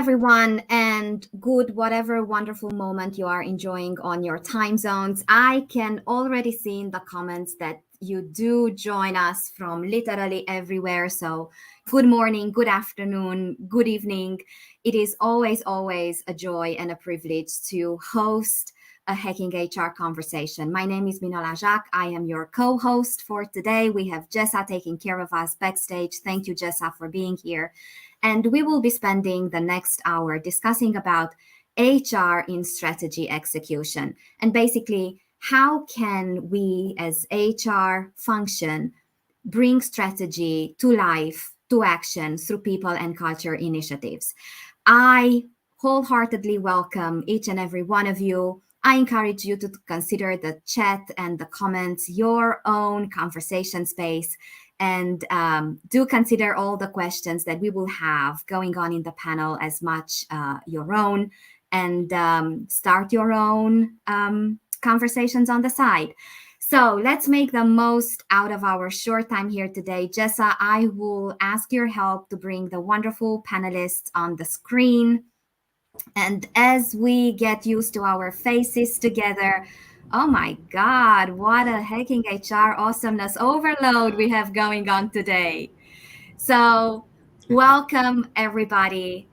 everyone, and good whatever wonderful moment you are enjoying on your time zones. I can already see in the comments that you do join us from literally everywhere. So, good morning, good afternoon, good evening. It is always a joy and a privilege to host a Hacking HR conversation. My name is Minola Jacques. I am your co-host for today. We have Jessa taking care of us backstage. Thank you, Jessa, for being here. And we will be spending the next hour discussing about HR in strategy execution. And basically, how can we as HR function bring strategy to life, to action through people and culture initiatives? I wholeheartedly welcome each and every one of you. I encourage you to consider the chat and the comments your own conversation space, and do consider all the questions that we will have going on in the panel as much your own, and start your own conversations on the side. So let's make the most out of our short time here today. Jessa, I will ask your help to bring the wonderful panelists on the screen. And as we get used to our faces together, oh my God, what a Hacking HR awesomeness overload we have going on today. So, welcome everybody.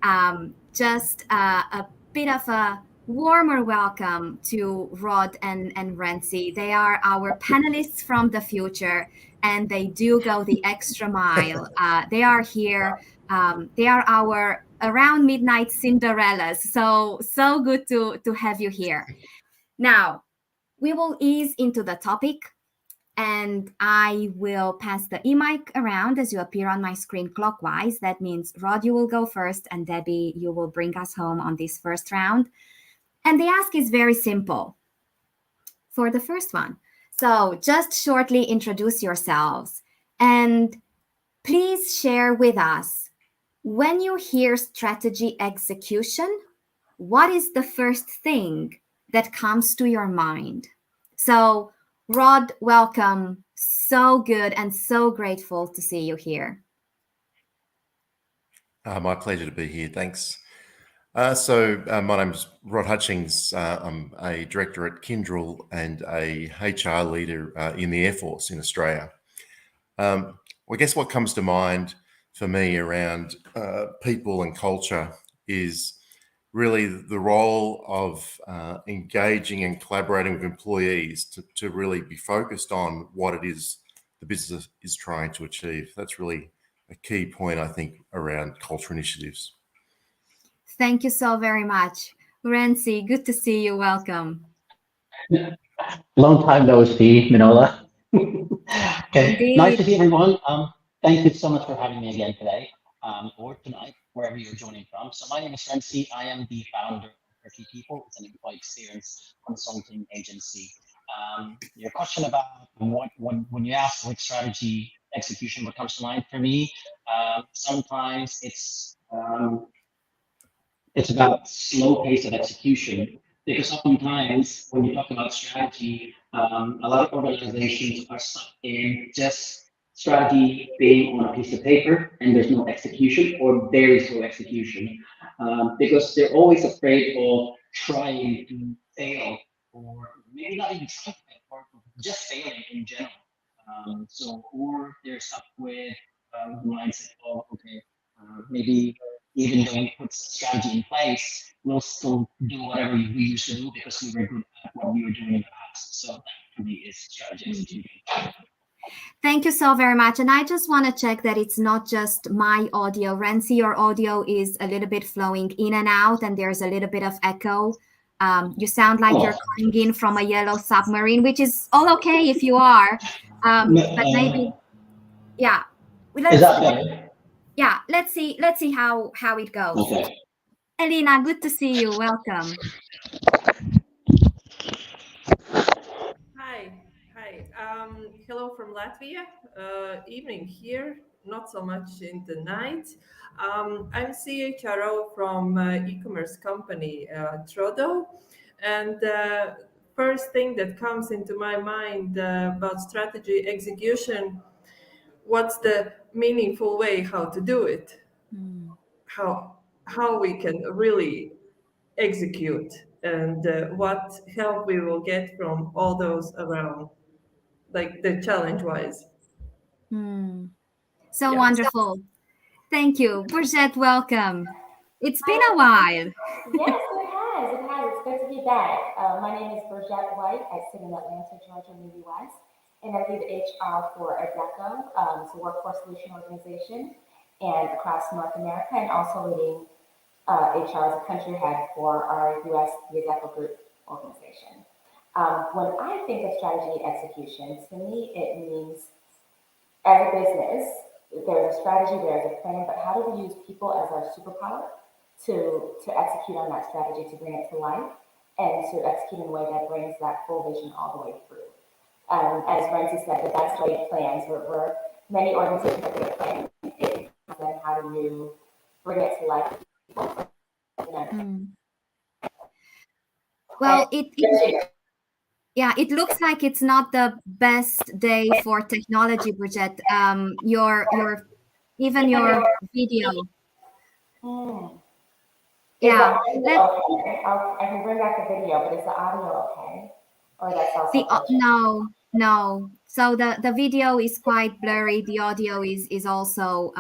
Just a bit of a warmer welcome to Rod and Renzi. They are our panelists from the future, and they do go the extra mile. They are here. They are our around midnight Cinderellas. So good to have you here. Now, we will ease into the topic, and I will pass the e-mic around as you appear on my screen clockwise. That means Rod, you will go first, and Debbie, you will bring us home on this first round. And the ask is very simple for the first one. So just shortly introduce yourselves, and please share with us, when you hear strategy execution, what is the first thing that comes to your mind? So, Rod, welcome. So good and so grateful to see you here. My pleasure to be here. Thanks. My name's Rod Hutchings. I'm a director at Kyndryl and a HR leader in the Air Force in Australia. I guess what comes to mind for me around people and culture is really the role of engaging and collaborating with employees to really be focused on what it is the business is trying to achieve. That's really a key point, I think, around culture initiatives. Thank you so very much. Renzi, good to see you. Welcome. Long time no see, Minola. Okay. Indeed. Nice to see everyone. Thank you so much for having me again today, or tonight, wherever you're joining from. So my name is Renzi. I am the founder of Pretty People. It's an employee experience consulting agency. Your question about when you ask what strategy execution, what comes to mind for me, sometimes it's about slow pace of execution, because oftentimes when you talk about strategy, a lot of organizations are stuck in just strategy being on a piece of paper and there's no execution or very slow execution, because they're always afraid of trying to fail, or maybe not even trying to fail, or just failing in general. Or they're stuck with the mindset of, okay, maybe even though we put strategy in place, we'll still do whatever we used to do because we were good at what we were doing in the past. So that for me is strategy execution. Thank you so very much. And I just want to check that it's not just my audio. Renzi, your audio is a little bit flowing in and out, and there's a little bit of echo. You sound like you're calling in from a yellow submarine, which is all okay if you are. But maybe, yeah. Is that better? Yeah, let's see how it goes. Okay. Elena, good to see you. Welcome. Hi. Hello from Latvia. Evening here, not so much in the night. I'm CHRO from e-commerce company Trodo, and first thing that comes into my mind about strategy execution, what's the meaningful way how to do it? how we can really execute, and what help we will get from all those around, like the challenge wise. Hmm. So Yeah. wonderful. Thank you. Burjette, welcome. It's been a Hi. while. Yes, it has. It has. It's good to be back. My name is Burjette White. I sit in Atlanta, Georgia, in the U.S., and I lead HR for Adecco. It's a workforce solution organization, and across North America, and also leading HR as a country head for our U.S. the Adecco Group organization. When I think of strategy execution, to me, it means as a business, there's a strategy, there's a plan, but how do we use people as our superpower to execute on that strategy, to bring it to life, and to execute in a way that brings that full vision all the way through. As Renzi said, the best laid plans, we're many organizations that get plans, then how do you bring it to life? Hmm. Well, yeah, it looks like it's not the best day for technology, Burjette. Your even your video. Is the Yeah, audio okay? I can bring back the video, but is the audio okay? Or that's also glitching? no. So the video is quite blurry. The audio is also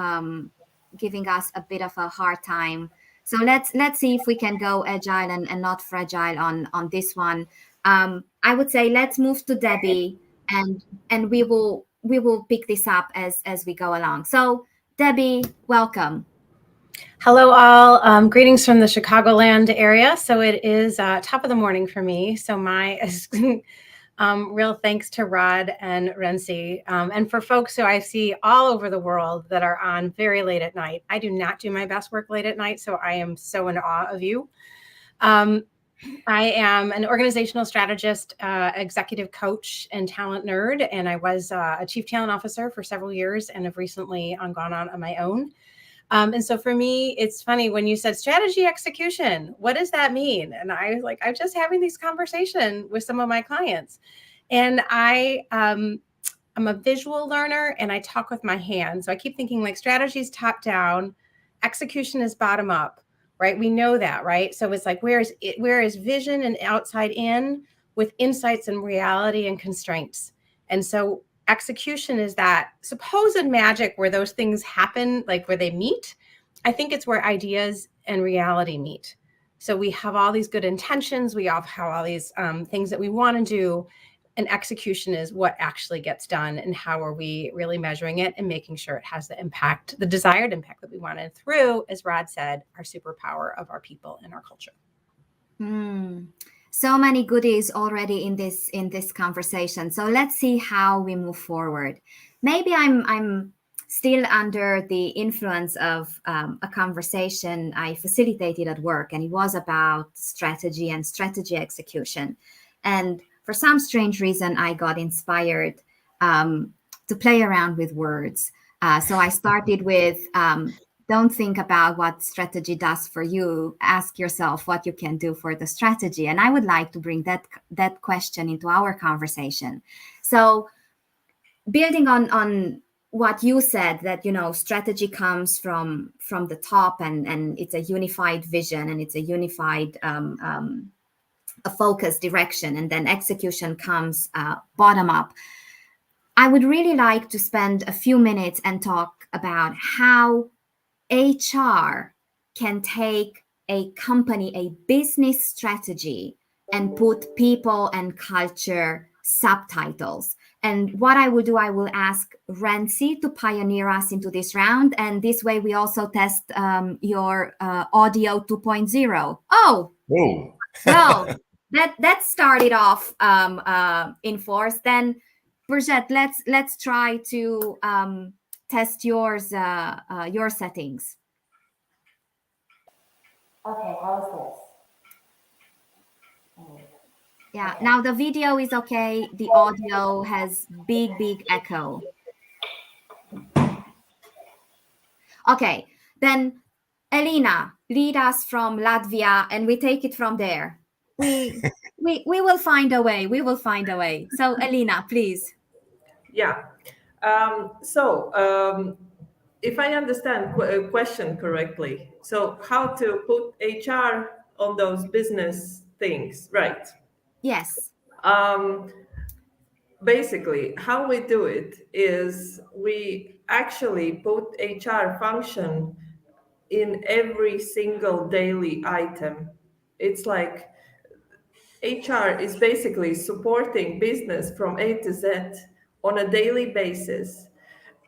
giving us a bit of a hard time. So let's see if we can go agile and not fragile on this one. I would say let's move to Debbie, and we will pick this up as we go along. So Debbie, welcome. Hello, all. Greetings from the Chicagoland area. So it is top of the morning for me. So my real thanks to Rod and Renzi. And for folks who I see all over the world that are on very late at night. I do not do my best work late at night, so I am so in awe of you. I am an organizational strategist, executive coach, and talent nerd. And I was a chief talent officer for several years and have recently gone on my own. And so for me, it's funny when you said strategy execution, what does that mean? And I was like, I'm just having these conversations with some of my clients. And I'm a visual learner and I talk with my hands. So I keep thinking like strategy is top down, execution is bottom up, right? We know that, right? So it's like, where is vision and outside in with insights and reality and constraints? And so execution is that supposed magic where those things happen, like where they meet. I think it's where ideas and reality meet. So we have all these good intentions. We all have all these things that we want to do. And execution is what actually gets done. And how are we really measuring it and making sure it has the impact, the desired impact that we wanted through, as Rod said, our superpower of our people and our culture. So many goodies already in this conversation. So let's see how we move forward. Maybe I'm still under the influence of a conversation I facilitated at work, and it was about strategy and strategy execution. And for some strange reason, I got inspired to play around with words. So I started with don't think about what strategy does for you. Ask yourself what you can do for the strategy. And I would like to bring that question into our conversation. So building on what you said, that, you know, strategy comes from the top and it's a unified vision and it's a unified a focused direction, and then execution comes bottom up. I would really like to spend a few minutes and talk about how HR can take a company, a business strategy, and put people and culture subtitles. And what I will do, I will ask Renzi to pioneer us into this round. And this way we also test your audio 2.0. Oh, Whoa. well, that started off in force. Then, Burjette, let's try to test your settings. Okay, how is this? Yeah, now the video is okay. The audio has big echo. Okay, then Elina, lead us from Latvia and we take it from there. We will find a way. We will find a way. So Elina, please. Yeah. if I understand question correctly, so how to put HR on those business things, right? Yes. Basically, how we do it is we actually put HR function in every single daily item. It's like HR is basically supporting business from A to Z on a daily basis.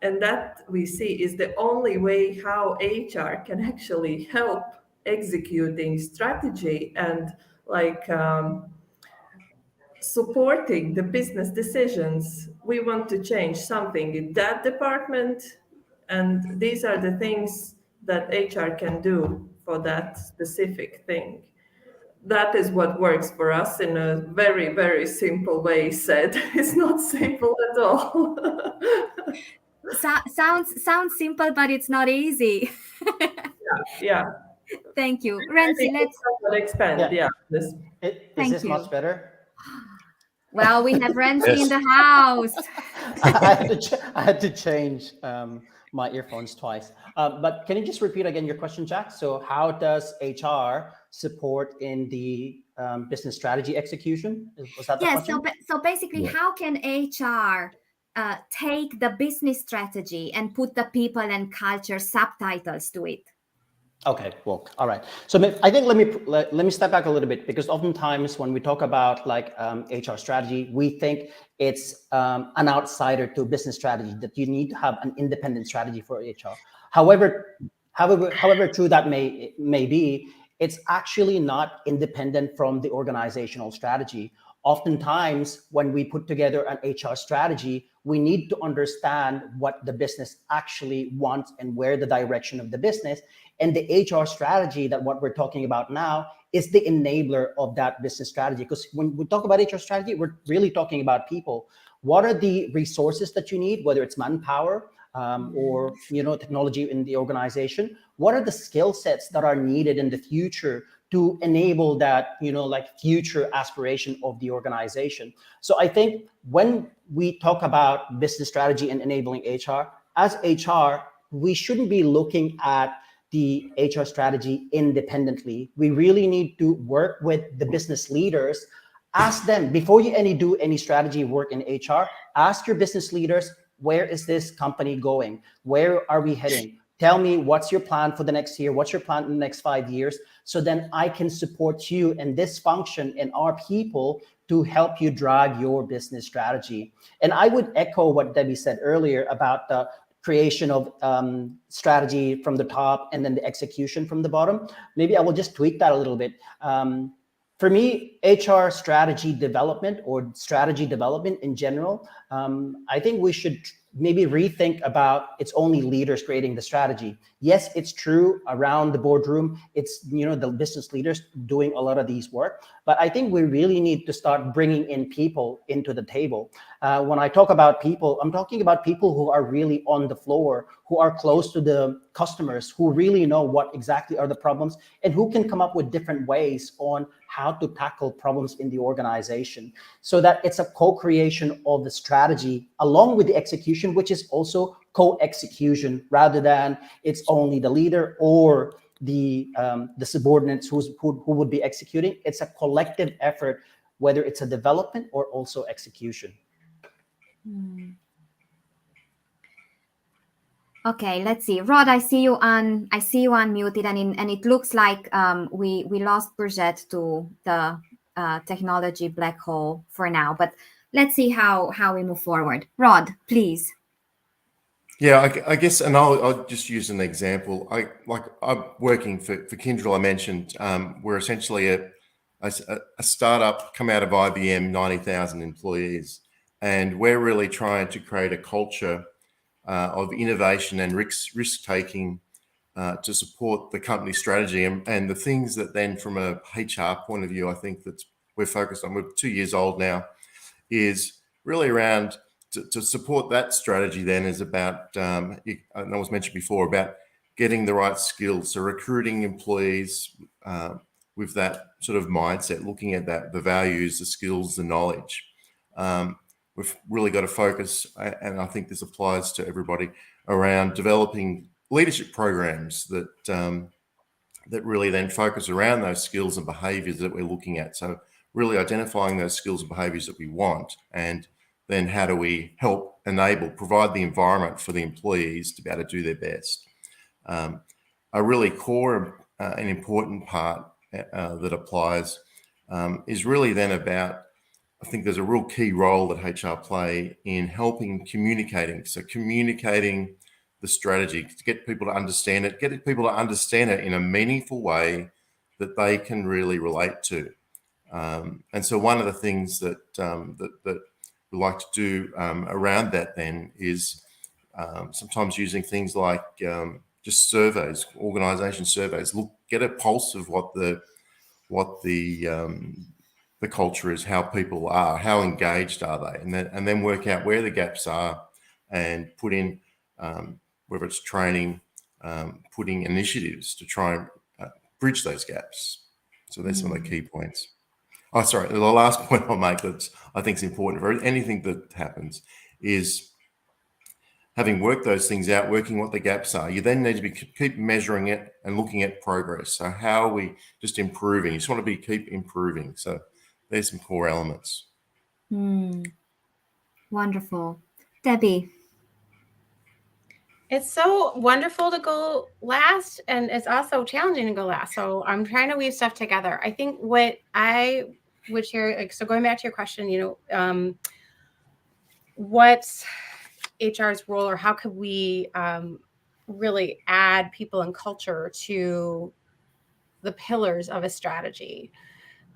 And that we see is the only way how HR can actually help executing strategy and like supporting the business decisions. We want to change something in that department, and these are the things that HR can do for that specific thing. That is what works for us in a very, very simple way said. It's not simple at all. Sounds simple, but it's not easy. Yeah. Thank you. I Renzi, think let's expand. Yeah. This. Is Thank this you. much better? Well, we have Renzi in Yes. the house. I had to change my earphones twice. But can you just repeat again your question, Jack? So how does HR support in the business strategy execution? Was that the Yes. question? So basically, Yeah. how can HR take the business strategy and put the people and culture subtitles to it? Okay, well, all right. So I think let me step back a little bit, because oftentimes when we talk about like HR strategy, we think it's an outsider to business strategy, that you need to have an independent strategy for HR. However true that may be, it's actually not independent from the organizational strategy. Oftentimes, when we put together an HR strategy, we need to understand what the business actually wants and where the direction of the business. And the HR strategy, that what we're talking about now, is the enabler of that business strategy. Because when we talk about HR strategy, we're really talking about people. What are the resources that you need, whether it's manpower or technology in the organization? What are the skill sets that are needed in the future to enable that future aspiration of the organization? So I think when we talk about business strategy and enabling HR, as HR, we shouldn't be looking at the HR strategy independently. We really need to work with the business leaders. Ask them, before you do any strategy work in HR, ask your business leaders, where is this company going? Where are we heading? Tell me, what's your plan for the next year? What's your plan in the next 5 years? So then I can support you in this function and our people to help you drive your business strategy. And I would echo what Debbie said earlier about the creation of strategy from the top and then the execution from the bottom. Maybe I will just tweak that a little bit. For me, HR strategy development or strategy development in general, I think we should maybe rethink about it's only leaders creating the strategy. Yes, it's true around the boardroom. It's, the business leaders doing a lot of these work, but I think we really need to start bringing in people into the table. When I talk about people, I'm talking about people who are really on the floor, who are close to the customers, who really know what exactly are the problems and who can come up with different ways on how to tackle problems in the organization, so that it's a co-creation of the strategy along with the execution, which is also co-execution, rather than it's only the leader or the subordinates who would be executing. It's a collective effort, whether it's a development or also execution. Okay, let's see. Rod, I see you unmuted, and it looks like we lost Burjette to the technology black hole for now. But let's see how we move forward. Rod, please. Yeah, I guess, and I'll just use an example. I'm working for Kyndryl. I mentioned we're essentially a startup come out of IBM, 90,000 employees, and we're really trying to create a culture of innovation and risk taking to support the company strategy and the things that then, from a HR point of view, I think that we're focused on. We're 2 years old now, is really around. To support that strategy then is about, and it was mentioned before, about getting the right skills. So recruiting employees with that sort of mindset, looking at the values, the skills, the knowledge. we've really got to focus, and I think this applies to everybody, around developing leadership programs that that really then focus around those skills and behaviours that we're looking at. So really identifying those skills and behaviours that we want, and then how do we help enable, provide the environment for the employees to be able to do their best. A really core and important part that applies is really then about, I think there's a real key role that HR play in helping communicating. So communicating the strategy to get people to understand it, in a meaningful way that they can really relate to. And so one of the things that we like to do around that then is sometimes using things like just surveys, organisation surveys. Get a pulse of what the culture is, how people are, how engaged are they, and then work out where the gaps are, and put in whether it's training, putting initiatives to try and bridge those gaps. So there's some of the key points. Oh, sorry. The last point I'll make that I think is important for anything that happens is, having worked those things out, working what the gaps are, you then need to keep measuring it and looking at progress. So how are we just improving? You just want to keep improving. So there's some core elements. Wonderful. Debbie. It's so wonderful to go last, and it's also challenging to go last. So I'm trying to weave stuff together. I think what I would share, so going back to your question, what's HR's role, or how could we really add people and culture to the pillars of a strategy?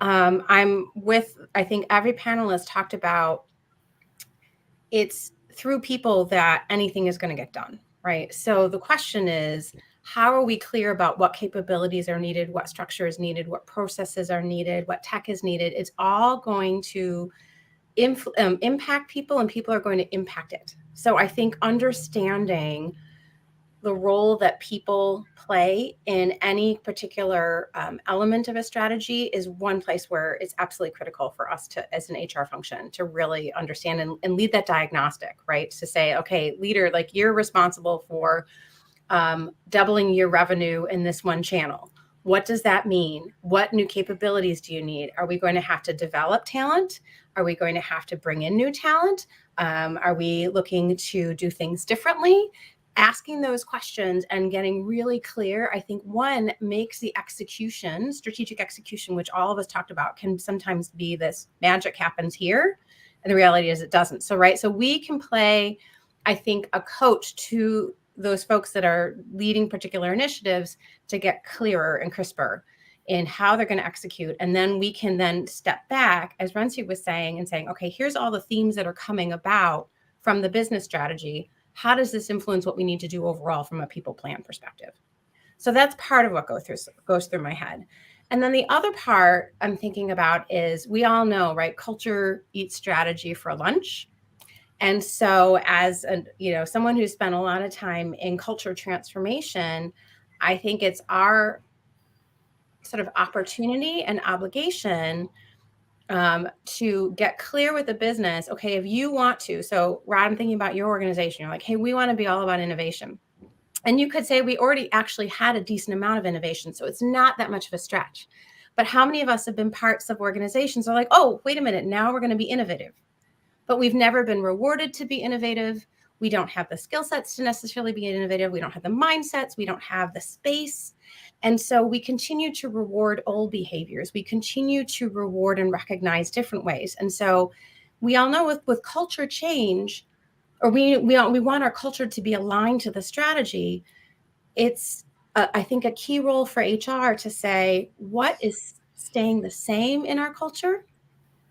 I think every panelist talked about, it's through people that anything is going to get done. Right. So the question is, how are we clear about what capabilities are needed, what structure is needed, what processes are needed, what tech is needed? It's all going to impact people, and people are going to impact it. So I think understanding the role that people play in any particular element of a strategy is one place where it's absolutely critical for us to, as an HR function, to really understand and lead that diagnostic, right? To say, okay, leader, like, you're responsible for doubling your revenue in this one channel. What does that mean? What new capabilities do you need? Are we going to have to develop talent? Are we going to have to bring in new talent? Are we looking to do things differently? Asking those questions and getting really clear, I think, one, makes the execution, strategic execution, which all of us talked about, can sometimes be this magic happens here. And the reality is it doesn't. So, right. So we can play, I think, a coach to those folks that are leading particular initiatives to get clearer and crisper in how they're going to execute. And then we can then step back, as Rensi was saying, and saying, okay, here's all the themes that are coming about from the business strategy. How does this influence what we need to do overall from a people plan perspective? So that's part of what goes through my head. And then the other part I'm thinking about is, we all know, right? Culture eats strategy for lunch. And so as someone who's spent a lot of time in culture transformation, I think it's our sort of opportunity and obligation to get clear with the business. Okay, if you want to, so Rod, I'm thinking about your organization. You're like, hey, we want to be all about innovation. And you could say we already actually had a decent amount of innovation, so it's not that much of a stretch. But how many of us have been parts of organizations that are like, oh, wait a minute, now we're going to be innovative. But we've never been rewarded to be innovative. We don't have the skill sets to necessarily be innovative. We don't have the mindsets. We don't have the space. And so we continue to reward old behaviors. We continue to reward and recognize different ways. And so we all know with culture change, or we want our culture to be aligned to the strategy. It's, I think, a key role for HR to say, what is staying the same in our culture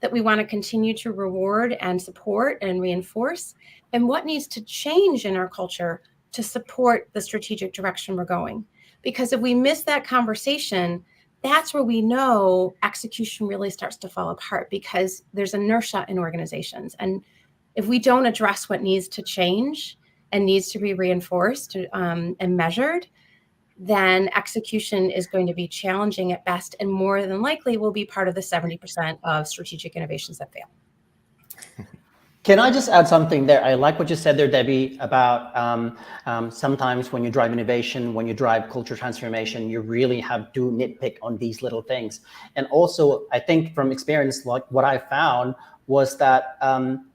that we want to continue to reward and support and reinforce, and what needs to change in our culture to support the strategic direction we're going. Because if we miss that conversation, that's where we know execution really starts to fall apart, because there's inertia in organizations. And if we don't address what needs to change and needs to be reinforced and measured, then execution is going to be challenging at best, and more than likely will be part of the 70% of strategic innovations that fail. Can I just add something there? I like what you said there, Debbie, about sometimes when you drive innovation, when you drive culture transformation, you really have to nitpick on these little things. And also, I think from experience, like what I found was that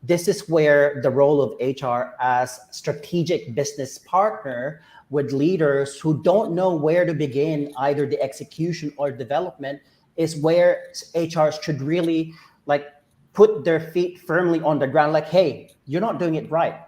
this is where the role of HR as strategic business partner with leaders who don't know where to begin, either the execution or development, is where HR should really like put their feet firmly on the ground, like, hey, you're not doing it right.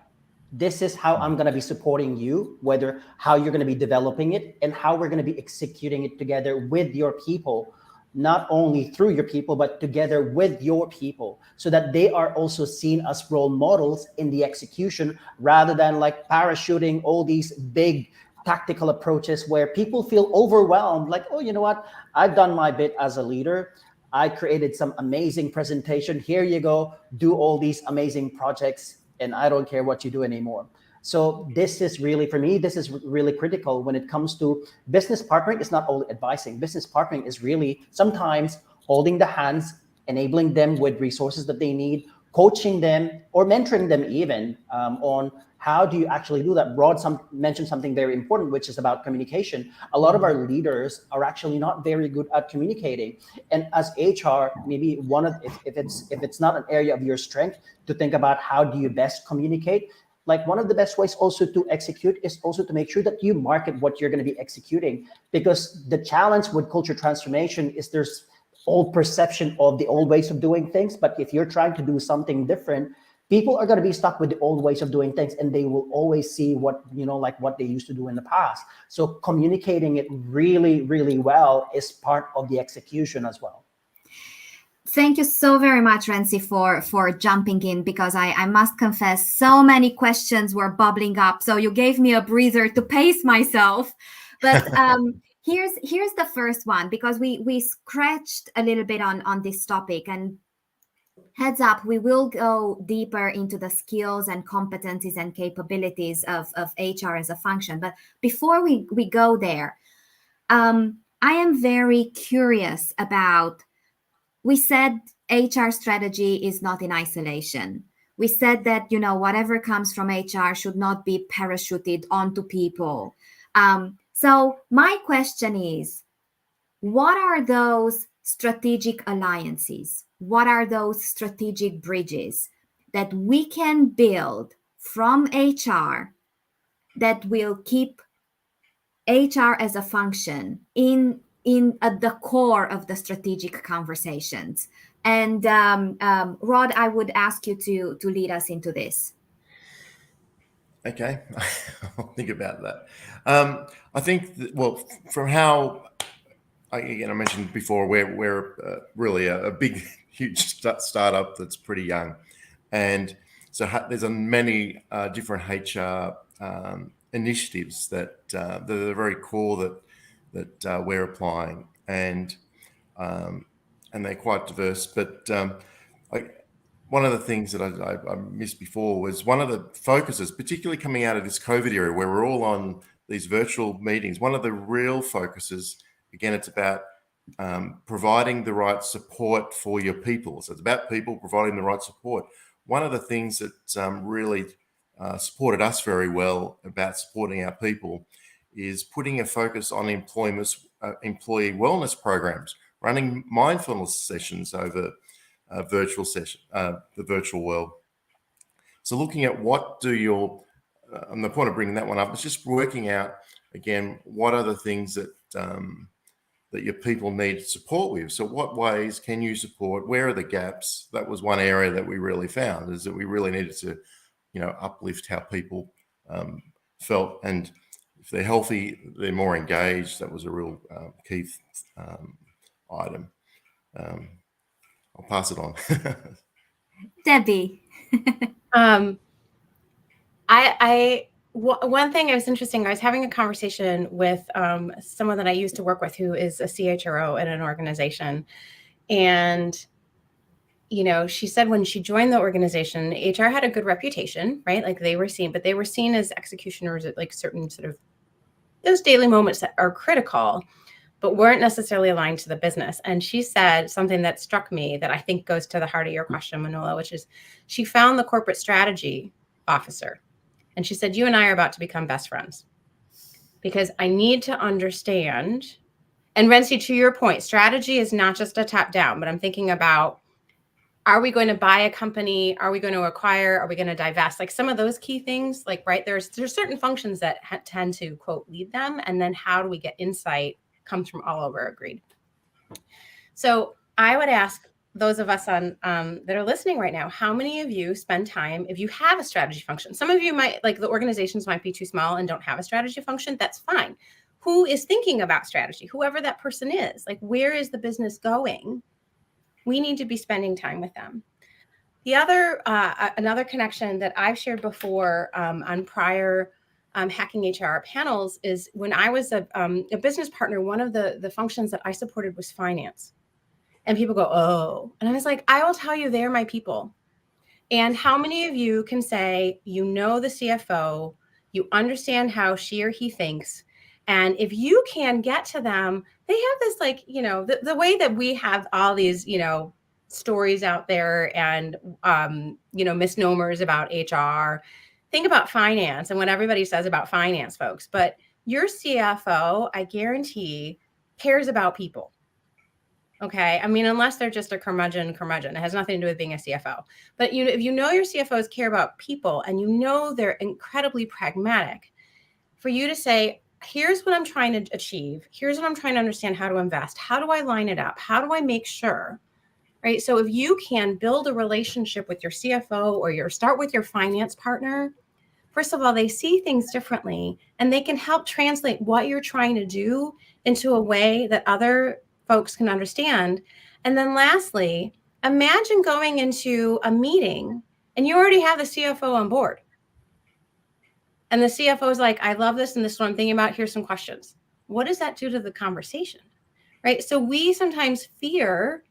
This is how I'm going to be supporting you, whether how you're going to be developing it and how we're going to be executing it together with your people, not only through your people, but together with your people, so that they are also seen as role models in the execution, rather than like parachuting all these big tactical approaches where people feel overwhelmed, like, oh, you know what? I've done my bit as a leader. I created some amazing presentation. Here you go, do all these amazing projects, and I don't care what you do anymore. So this is really, for me, this is really critical when it comes to business partnering. It's not only advising. Business partnering is really sometimes holding the hands, enabling them with resources that they need, coaching them or mentoring them even on how do you actually do that. Rod mentioned something very important, which is about communication. A lot of our leaders are actually not very good at communicating. And as HR, maybe one of, if it's not an area of your strength, to think about how do you best communicate. Like one of the best ways also to execute is also to make sure that you market what you're going to be executing. Because the challenge with culture transformation is there's old perception of the old ways of doing things. But if you're trying to do something different, people are going to be stuck with the old ways of doing things, and they will always see what, you know, like what they used to do in the past. So communicating it really, really well is part of the execution as well. Thank you so very much, Renzi, for jumping in, because I must confess, so many questions were bubbling up. So you gave me a breather to pace myself. But here's the first one, because we scratched a little bit on this topic. And heads up, we will go deeper into the skills and competencies and capabilities of HR as a function. But before we go there, I am very curious about, we said HR strategy is not in isolation. We said that, you know, whatever comes from HR should not be parachuted onto people. So my question is, what are those strategic alliances? What are those strategic bridges that we can build from HR that will keep HR as a function at the core of the strategic conversations? And Rod, I would ask you to lead us into this. Okay, I'll think about that. I think that, well, from how, again, I mentioned before, we're really a big, huge startup that's pretty young, and so there's many different HR initiatives that are very core that we're applying, and they're quite diverse. But one of the things that I missed before was one of the focuses, particularly coming out of this COVID era where we're all on these virtual meetings. One of the real focuses, again, it's about providing the right support for your people. So it's about people providing the right support. One of the things that really supported us very well about supporting our people is putting a focus on employee wellness programs, running mindfulness sessions over virtual session, the virtual world. So looking at what do your, and the point of bringing that one up is just working out, again, what are the things that that your people need support with. So what ways can you support? Where are the gaps? That was one area that we really found, is that we really needed to, you know, uplift how people felt. And if they're healthy, they're more engaged. That was a real key item. I'll pass it on. Debbie. One thing that was interesting, I was having a conversation with someone that I used to work with who is a CHRO in an organization. And, you know, she said when she joined the organization, HR had a good reputation, right? Like they were seen as executioners at like certain sort of those daily moments that are critical. but weren't necessarily aligned to the business. And she said something that struck me that I think goes to the heart of your question, Manola, which is she found the corporate strategy officer. And she said, you and I are about to become best friends because I need to understand. And Renzi, to your point, strategy is not just a top down, but I'm thinking about, are we going to buy a company? Are we going to acquire? Are we going to divest? Like some of those key things, like, right, there's certain functions that tend to, quote, lead them. And then how do we get insight comes from all over, agreed. So I would ask those of us on that are listening right now, how many of you spend time, if you have a strategy function? Some of you might, like the organizations might be too small and don't have a strategy function. That's fine. Who is thinking about strategy? Whoever that person is, like, where is the business going? We need to be spending time with them. The other, another connection that I've shared before on prior Hacking HR panels is when I was a business partner, one of the functions that I supported was finance. And people go, oh, and I was like, I will tell you, they're my people. And how many of you can say, you know, the CFO, you understand how she or he thinks, and if you can get to them, they have this, like, you know, the way that we have all these, you know, stories out there and, you know, misnomers about HR. Think about finance and what everybody says about finance, folks. But your CFO, I guarantee, cares about people. Okay. I mean, unless they're just a curmudgeon. It has nothing to do with being a CFO. But you know, if you know your CFOs care about people and you know they're incredibly pragmatic, for you to say, here's what I'm trying to achieve. Here's what I'm trying to understand how to invest. How do I line it up? How do I make sure? Right. So if you can build a relationship with your CFO or start with your finance partner, first of all, they see things differently and they can help translate what you're trying to do into a way that other folks can understand. And then lastly, imagine going into a meeting and you already have the CFO on board. And the CFO is like, I love this and this is what I'm thinking about. Here's some questions. What does that do to the conversation? Right. So we sometimes fear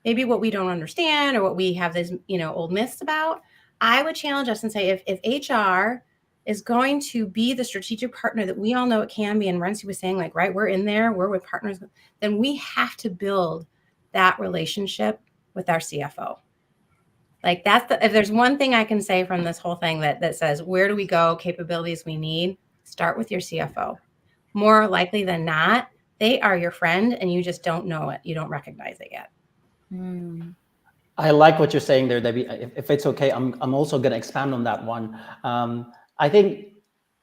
maybe what we don't understand or what we have these, you know, old myths about. I would challenge us and say, if HR is going to be the strategic partner that we all know it can be, and Renzi was saying, like, right, we're in there, we're with partners, then we have to build that relationship with our CFO. Like that's if there's one thing I can say from this whole thing that says, where do we go, capabilities we need, start with your CFO. More likely than not, they are your friend and you just don't know it. You don't recognize it yet. I like what you're saying there, Debbie. If it's okay, I'm also going to expand on that one. I think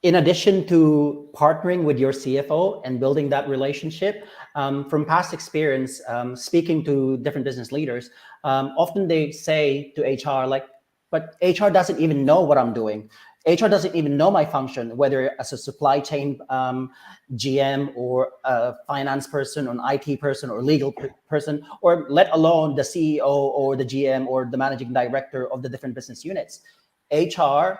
in addition to partnering with your CFO and building that relationship, from past experience, speaking to different business leaders, often they say to HR, like, but HR doesn't even know what I'm doing. HR doesn't even know my function, whether as a supply chain GM or a finance person or an IT person or legal person, or let alone the CEO or the GM or the managing director of the different business units. HR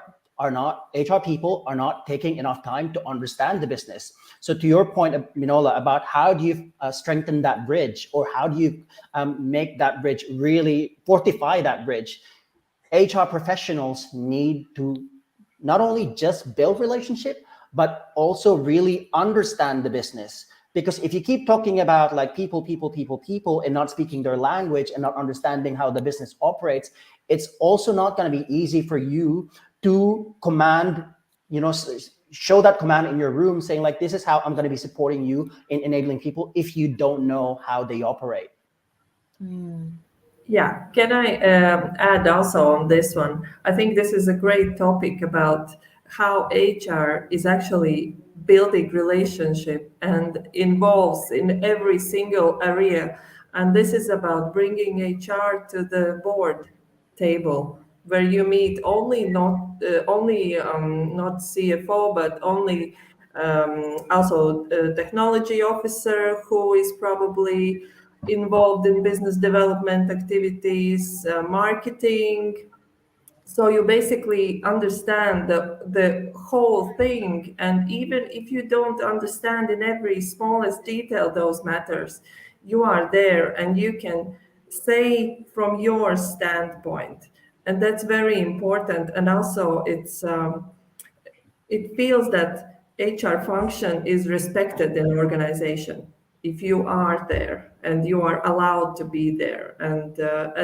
people are not taking enough time to understand the business. So to your point, Manola, about how do you strengthen that bridge, or how do you make that bridge, really fortify that bridge? HR professionals need to not only just build relationship, but also really understand the business. Because if you keep talking about like people, and not speaking their language and not understanding how the business operates, it's also not going to be easy for you to command, show that command in your room, saying like, this is how I'm going to be supporting you in enabling people, if you don't know how they operate. Yeah, can I add also on this one? I think this is a great topic about how HR is actually building relationship and involves in every single area. And this is about bringing HR to the board table, where you meet not CFO, but only also a technology officer who is probably involved in business development activities, marketing. So you basically understand the whole thing. And even if you don't understand in every smallest detail those matters, you are there and you can say from your standpoint. And that's very important. And also it feels that HR function is respected in an organization. if you are there and you are allowed to be there, and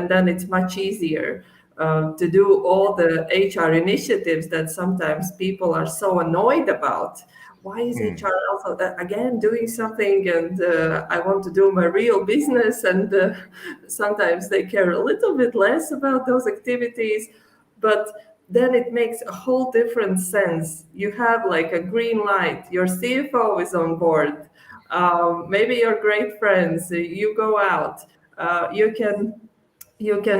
then it's much easier to do all the HR initiatives that sometimes people are so annoyed about. Why is HR also again doing something, and I want to do my real business, and sometimes they care a little bit less about those activities, but then it makes a whole different sense. You have like a green light, your CFO is on board, maybe you're great friends, you go out, you can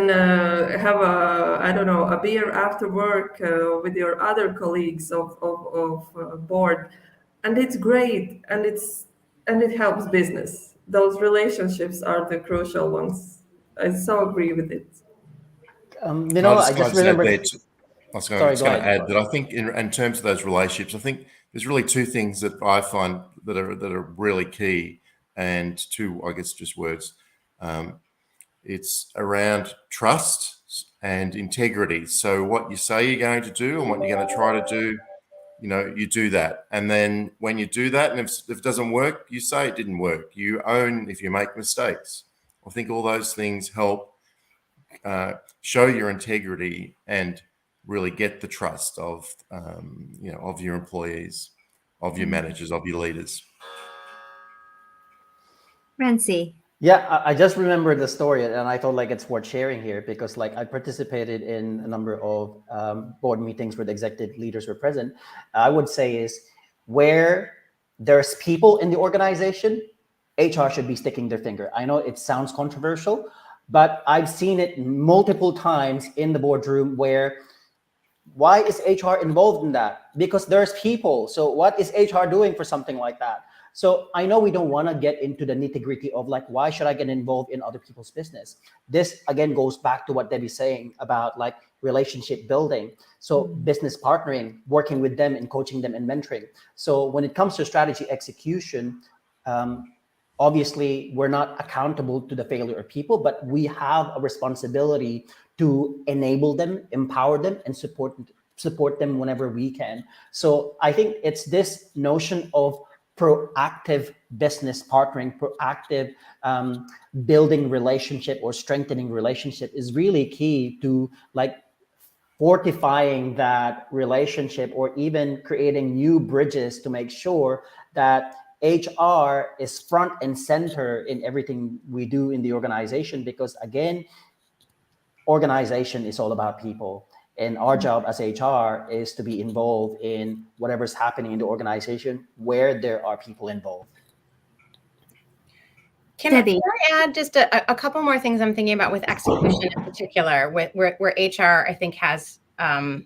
have a, I don't know, a beer after work with your other colleagues of board, and it's great, and it helps business. Those relationships are the crucial ones. I so agree with it. I just remembered. I was Sorry, going go to ahead. add that I think in terms of those relationships, I think there's really two things that I find that are really key, and two, I guess, just words. It's around trust and integrity. So what you say you're going to do and what you're going to try to do, you do that. And then when you do that, and if it doesn't work, you say it didn't work. You own if you make mistakes. I think all those things help show your integrity and really get the trust of your employees, of your managers, of your leaders. Renzi. Yeah, I just remembered the story, and I thought like it's worth sharing here because like I participated in a number of board meetings where the executive leaders were present. I would say is where there's people in the organization, HR should be sticking their finger. I know it sounds controversial, but I've seen it multiple times in the boardroom where why is HR involved in that? Because there's people. So what is HR doing for something like that? So I know we don't want to get into the nitty-gritty of like, why should I get involved in other people's business? This again goes back to what Debbie's saying about like relationship building. So business partnering, working with them and coaching them and mentoring. So when it comes to strategy execution, obviously we're not accountable to the failure of people, but we have a responsibility to enable them, empower them, and support them whenever we can. So I think it's this notion of proactive business partnering, proactive building relationship or strengthening relationship is really key to like fortifying that relationship or even creating new bridges to make sure that HR is front and center in everything we do in the organization, because again, organization is all about people. And our job as HR is to be involved in whatever's happening in the organization where there are people involved. Can I add just a couple more things I'm thinking about with execution in particular, where HR, I think, has a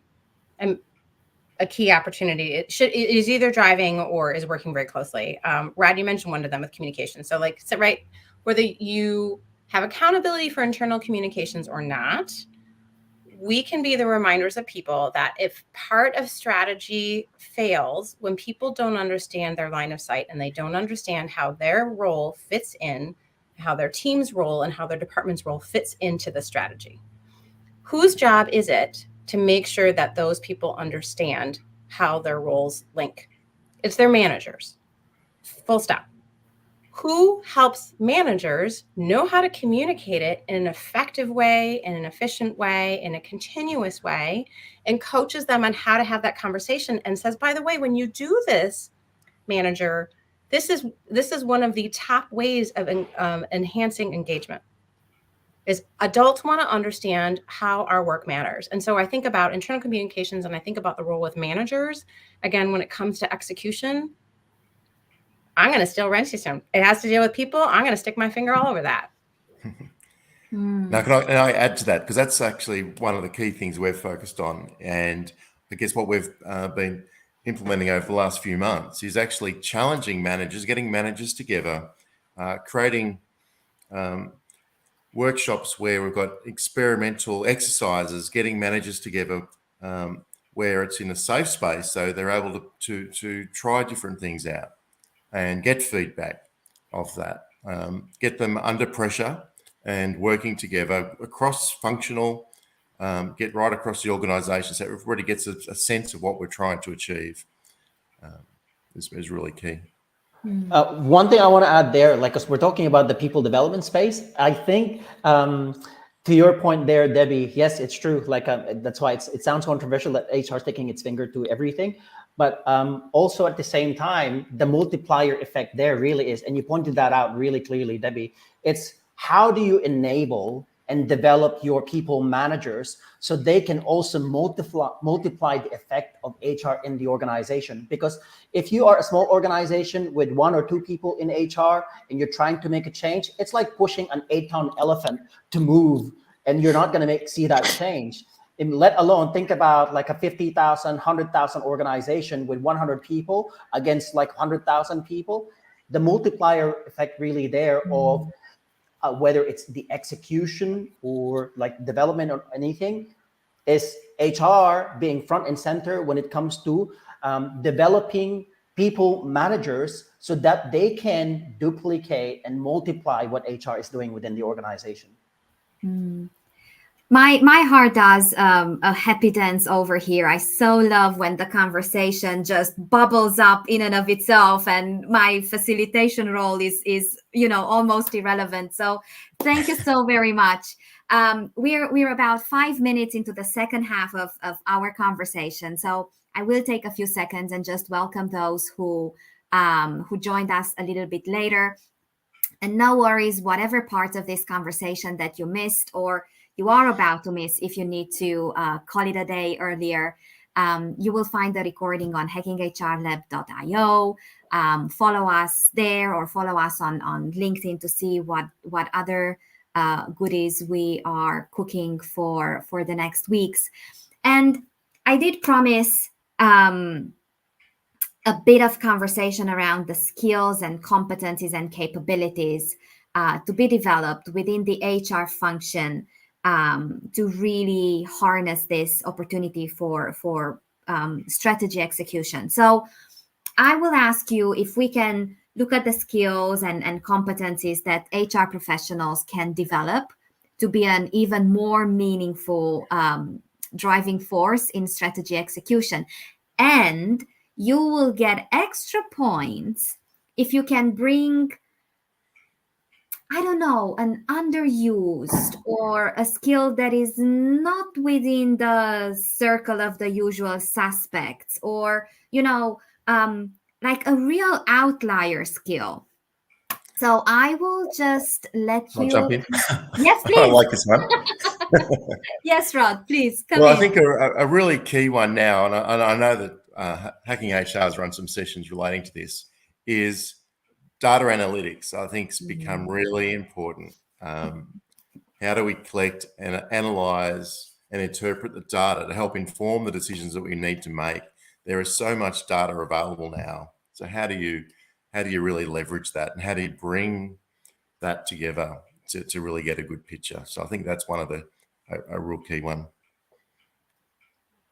key opportunity. It is either driving or is working very closely. Rod, you mentioned one of them with communication. So like, right, whether you have accountability for internal communications or not, we can be the reminders of people that if part of strategy fails, when people don't understand their line of sight and they don't understand how their role fits in, how their team's role and how their department's role fits into the strategy, whose job is it to make sure that those people understand how their roles link? It's their managers. Full stop. Who helps managers know how to communicate it in an effective way, in an efficient way, in a continuous way, and coaches them on how to have that conversation and says, by the way, when you do this, manager, this is one of the top ways of enhancing engagement. Is adults want to understand how our work matters. And so I think about internal communications and I think about the role with managers. Again, when it comes to execution, I'm going to steal Ren's system. It has to deal with people. I'm going to stick my finger all over that. Now, can I add to that? Because that's actually one of the key things we've focused on. And I guess what we've been implementing over the last few months is actually challenging managers, getting managers together, creating workshops where we've got experimental exercises, getting managers together where it's in a safe space so they're able to try different things out and get feedback of that, get them under pressure and working together across functional, get right across the organisation so everybody gets a sense of what we're trying to achieve is really key. One thing I want to add there, like, because we're talking about the people development space, I think to your point there, Debbie, yes, it's true. Like, that's why it sounds controversial that HR is taking its finger to everything. But also at the same time, the multiplier effect there really is, and you pointed that out really clearly, Debbie, it's how do you enable and develop your people managers so they can also multiply the effect of HR in the organization. Because if you are a small organization with 1 or 2 people in HR and you're trying to make a change, it's like pushing an 8-pound elephant to move, and you're not going to see that change. And let alone think about like a 50,000, 100,000 organization with 100 people against like 100,000 people. The multiplier effect really there of whether it's the execution or like development or anything, is HR being front and center when it comes to developing people managers so that they can duplicate and multiply what HR is doing within the organization. My heart does a happy dance over here. I so love when the conversation just bubbles up in and of itself, and my facilitation role is almost irrelevant. So thank you so very much. We're about 5 minutes into the second half of our conversation. So I will take a few seconds and just welcome those who joined us a little bit later. And no worries, whatever parts of this conversation that you missed or you are about to miss, if you need to call it a day earlier, you will find the recording on hackinghrlab.io. Follow us there or follow us on LinkedIn to see what other goodies we are cooking for the next weeks. And I did promise a bit of conversation around the skills and competencies and capabilities to be developed within the HR function to really harness this opportunity for strategy execution. So I will ask you if we can look at the skills and competencies that HR professionals can develop to be an even more meaningful driving force in strategy execution. And you will get extra points if you can bring, I don't know, an underused or a skill that is not within the circle of the usual suspects, or, like a real outlier skill. So I will just let I'll you jump in. Yes, please. I like this one. Yes, Rod, please come Well, in. I think a really key one now, and I know that Hacking HR has run some sessions relating to this, is data analytics. I think it's become really important. How do we collect and analyze and interpret the data to help inform the decisions that we need to make? There is so much data available now. So how do you really leverage that, and how do you bring that together to really get a good picture? So I think that's one of a real key one.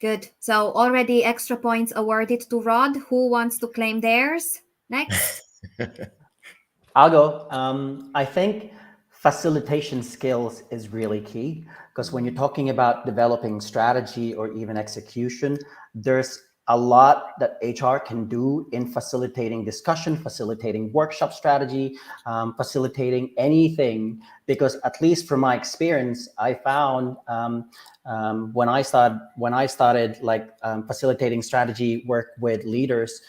Good. So already extra points awarded to Rod. Who wants to claim theirs next? I'll go. I think facilitation skills is really key, because when you're talking about developing strategy or even execution, there's a lot that HR can do in facilitating discussion, facilitating workshop strategy, facilitating anything. Because at least from my experience, I found when I started facilitating strategy work with leaders,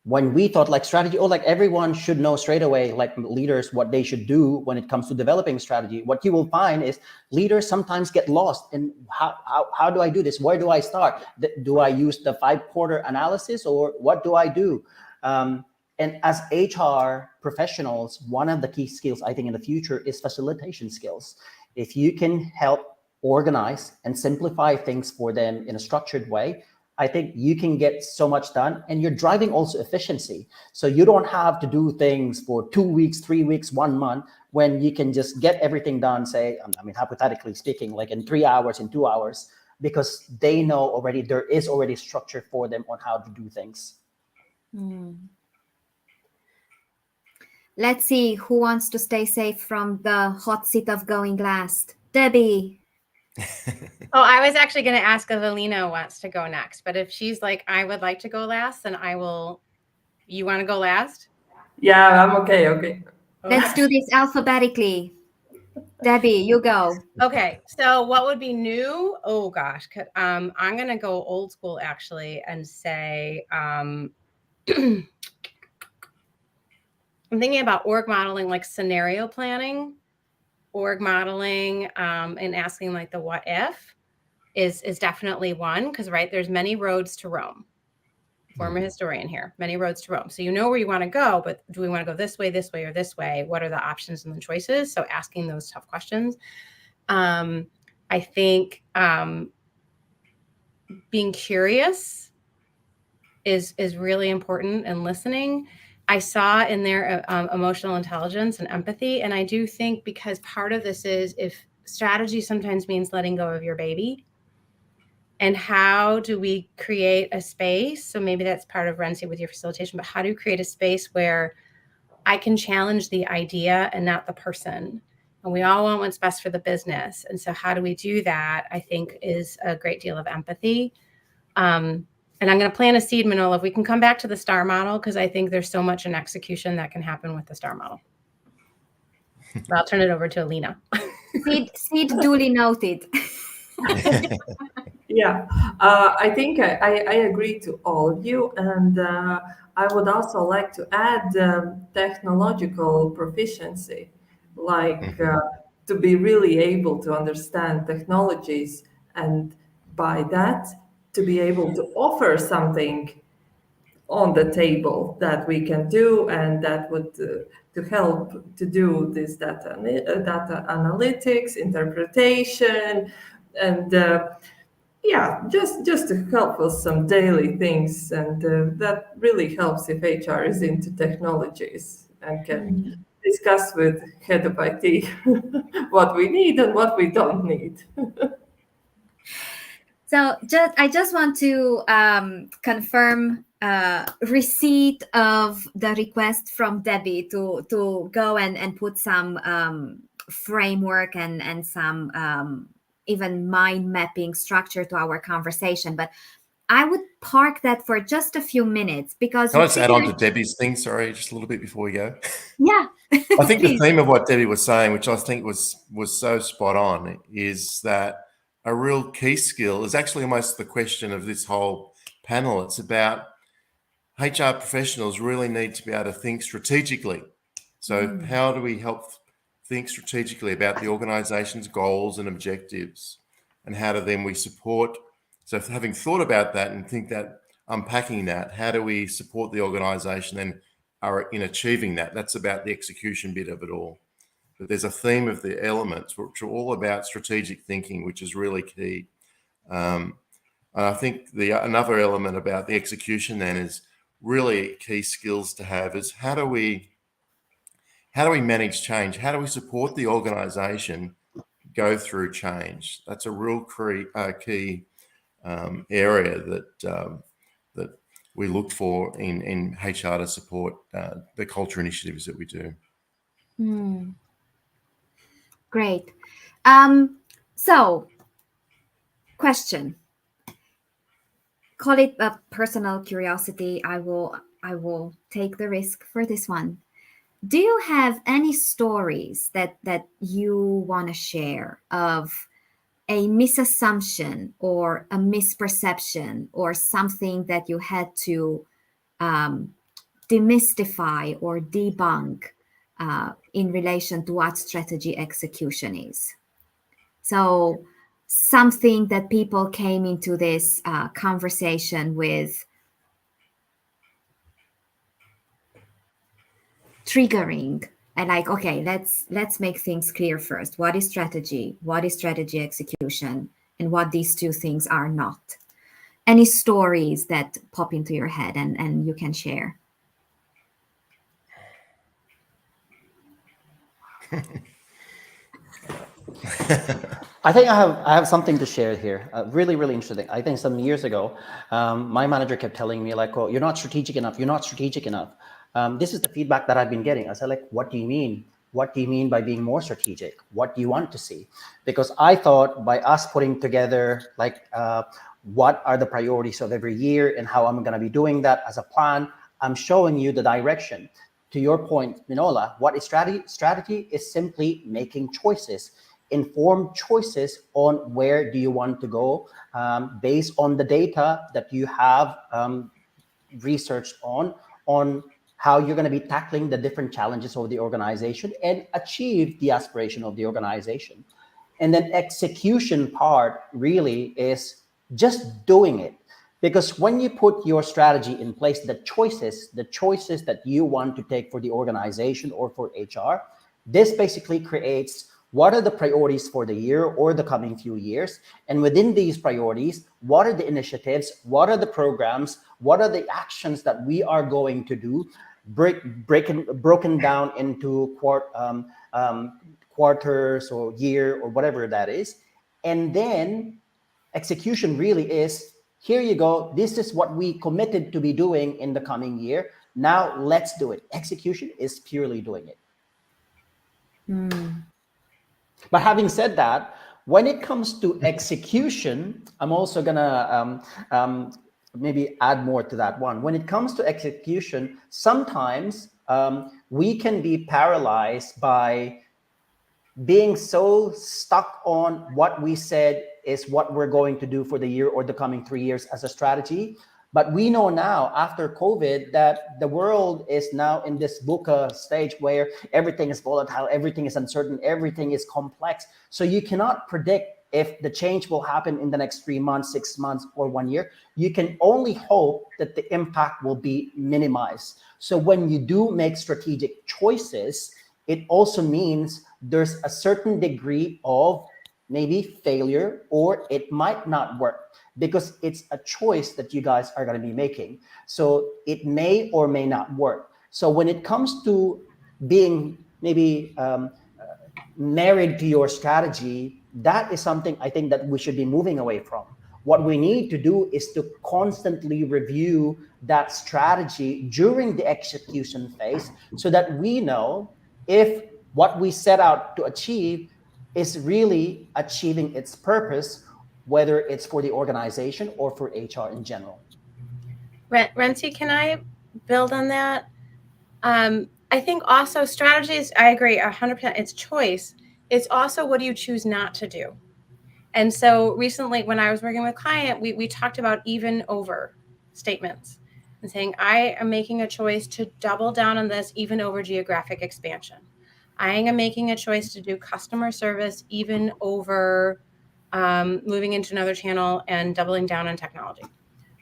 when we thought like strategy, like everyone should know straight away, like leaders, what they should do when it comes to developing strategy, what you will find is leaders sometimes get lost in how do I do this? Where do I start? Do I use the 5-quarter analysis, or what do I do? And as HR professionals, one of the key skills I think in the future is facilitation skills. If you can help organize and simplify things for them in a structured way, I think you can get so much done, and you're driving also efficiency. So you don't have to do things for 2 weeks, 3 weeks, 1 month, when you can just get everything done, say, hypothetically speaking, like in 3 hours, in 2 hours, because they know already, there is already structure for them on how to do things. Let's see who wants to stay safe from the hot seat of going last. Debbie. Oh, I was actually going to ask if Alina wants to go next, but if she's like, I would like to go last, then I will. You want to go last? Yeah, I'm okay. Okay. Let's do this alphabetically. Debbie, you go. Okay, so what would be new? Oh gosh, I'm gonna go old school actually and say I'm thinking about org modeling, like scenario planning, org modeling, and asking like the what if is definitely one, because right, there's many roads to Rome. Former historian here, many roads to Rome. So you know where you want to go, but do we want to go this way, or this way? What are the options and the choices? So asking those tough questions. I think being curious is really important, and listening. I saw in there emotional intelligence and empathy. And I do think, because part of this is, if strategy sometimes means letting go of your baby, and how do we create a space? So maybe that's part of Renzi with your facilitation, but how do you create a space where I can challenge the idea and not the person? And we all want what's best for the business. And so how do we do that? I think is a great deal of empathy. And I'm going to plant a seed, Manolo, if we can come back to the STAR model, because I think there's so much in execution that can happen with the STAR model. But I'll turn it over to Alina. Seed duly noted. Yeah, I think I agree to all of you, and I would also like to add technological proficiency, like to be really able to understand technologies, and by that to be able to offer something on the table that we can do, and that would to help to do this data analytics, interpretation, and yeah, just to help with some daily things, and that really helps if HR is into technologies and can discuss with head of IT what we need and what we don't need. So I just want to confirm receipt of the request from Debbie to go and put some framework and some even mind mapping structure to our conversation. But I would park that for just a few minutes, because Can I just add on to Debbie's thing? Sorry, just a little bit before we go. Yeah. I think the theme of what Debbie was saying, which I think was so spot on, is that a real key skill is actually almost the question of this whole panel. It's about HR professionals really need to be able to think strategically. So how do we help think strategically about the organization's goals and objectives, and how do then we support? So having thought about that and think that, unpacking that, how do we support the organization and are in achieving that? That's about the execution bit of it all. But there's a theme of the elements which are all about strategic thinking, which is really key. And I think another element about the execution then is really key skills to have is how do we manage change? How do we support the organization go through change? That's a real key area that we look for in HR to support the culture initiatives that we do. Great. So, question. Call it a personal curiosity. I will take the risk for this one. Do you have any stories that you want to share of a misassumption or a misperception or something that you had to demystify or debunk in relation to what strategy execution is? So something that people came into this conversation with triggering, and like, okay, let's make things clear first. What is strategy? What is strategy execution? And what these two things are not. Any stories that pop into your head and you can share? I think I have something to share here. Really, really interesting. I think some years ago, my manager kept telling me like, "Oh, you're not strategic enough. You're not strategic enough." This is the feedback that I've been getting. I said, like, "What do you mean? What do you mean by being more strategic? What do you want to see?" Because I thought by us putting together like what are the priorities of every year and how I'm going to be doing that as a plan, I'm showing you the direction. to your point, Minola, what is strategy? Strategy is simply making choices, informed choices on where do you want to go, based on the data that you have researched on how you're going to be tackling the different challenges of the organization and achieve the aspiration of the organization. And then execution part really is just doing it. Because when you put your strategy in place, the choices that you want to take for the organization or for HR, this basically creates what are the priorities for the year or the coming few years. And within these priorities, what are the initiatives? What are the programs? What are the actions that we are going to do? Broken down into quarters or year or whatever that is. And then execution really is, here you go. This is what we committed to be doing in the coming year. Now let's do it. Execution is purely doing it. But having said that, when it comes to execution, I'm also gonna maybe add more to that one. When it comes to execution, sometimes we can be paralyzed by being so stuck on what we said is what we're going to do for the year or the coming 3 years as a strategy. But we know now after COVID that the world is now in this VUCA stage where everything is volatile, everything is uncertain, everything is complex. So you cannot predict if the change will happen in the next 3 months, 6 months, or 1 year. You can only hope that the impact will be minimized. So when you do make strategic choices, it also means there's a certain degree of maybe failure, or it might not work because it's a choice that you guys are going to be making. So it may or may not work. So when it comes to being maybe married to your strategy, that is something I think that we should be moving away from. What we need to do is to constantly review that strategy during the execution phase so that we know if what we set out to achieve is really achieving its purpose, whether it's for the organization or for HR in general. Rensi, can I build on that? I think also strategies, I agree 100%, it's choice. It's also what do you choose not to do? And so recently when I was working with a client, we talked about even over statements and saying, I am making a choice to double down on this even over geographic expansion. I am making a choice to do customer service even over moving into another channel and doubling down on technology,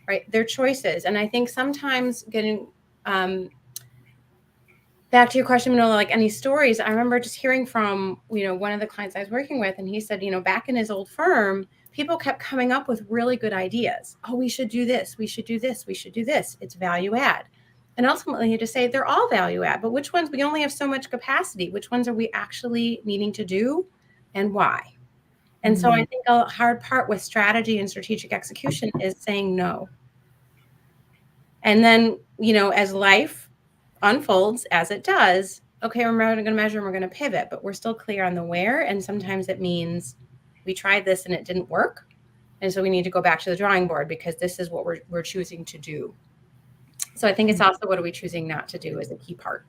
right? They're choices. And I think sometimes getting back to your question, Manola, like any stories, I remember just hearing from, one of the clients I was working with, and he said, back in his old firm, people kept coming up with really good ideas. Oh, we should do this. We should do this. We should do this. It's value add. And ultimately, he had to say they're all value add, but which ones, we only have so much capacity. Which ones are we actually needing to do and why? And so I think a hard part with strategy and strategic execution is saying no. And then, as life unfolds, as it does, okay, we're going to measure and we're going to pivot, but we're still clear on the where. And sometimes it means we tried this and it didn't work. And so we need to go back to the drawing board because this is what we're choosing to do. So I think it's also what are we choosing not to do is a key part.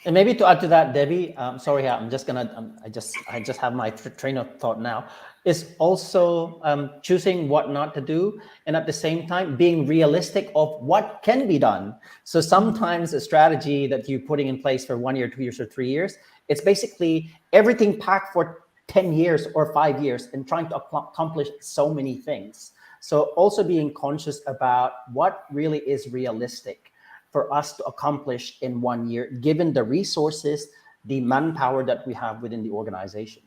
And maybe to add to that, Debbie, sorry, I'm just gonna, I just have my train of thought now, is also choosing what not to do, and at the same time being realistic of what can be done. So sometimes a strategy that you're putting in place for 1 year, 2 years, or 3 years, it's basically everything packed for 10 years or 5 years and trying to accomplish so many things. So also being conscious about what really is realistic for us to accomplish in 1 year, given the resources, the manpower that we have within the organization.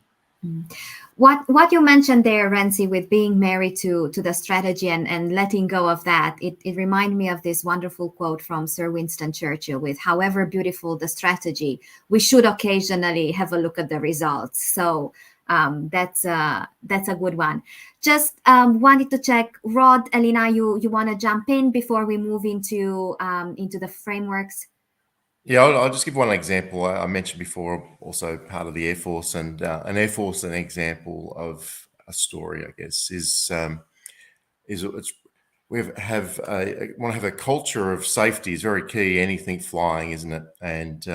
What you mentioned there, Rensi, with being married to the strategy and letting go of that, it reminded me of this wonderful quote from Sir Winston Churchill with, however beautiful the strategy, we should occasionally have a look at the results. So that's a good one. Just wanted to check, Rod, Elena, you want to jump in before we move into the frameworks? Yeah, I'll just give one example. I mentioned before, also part of the Air Force, and an Air Force, an example of a story, I guess, is want to have a culture of safety is very key. Anything flying, isn't it? And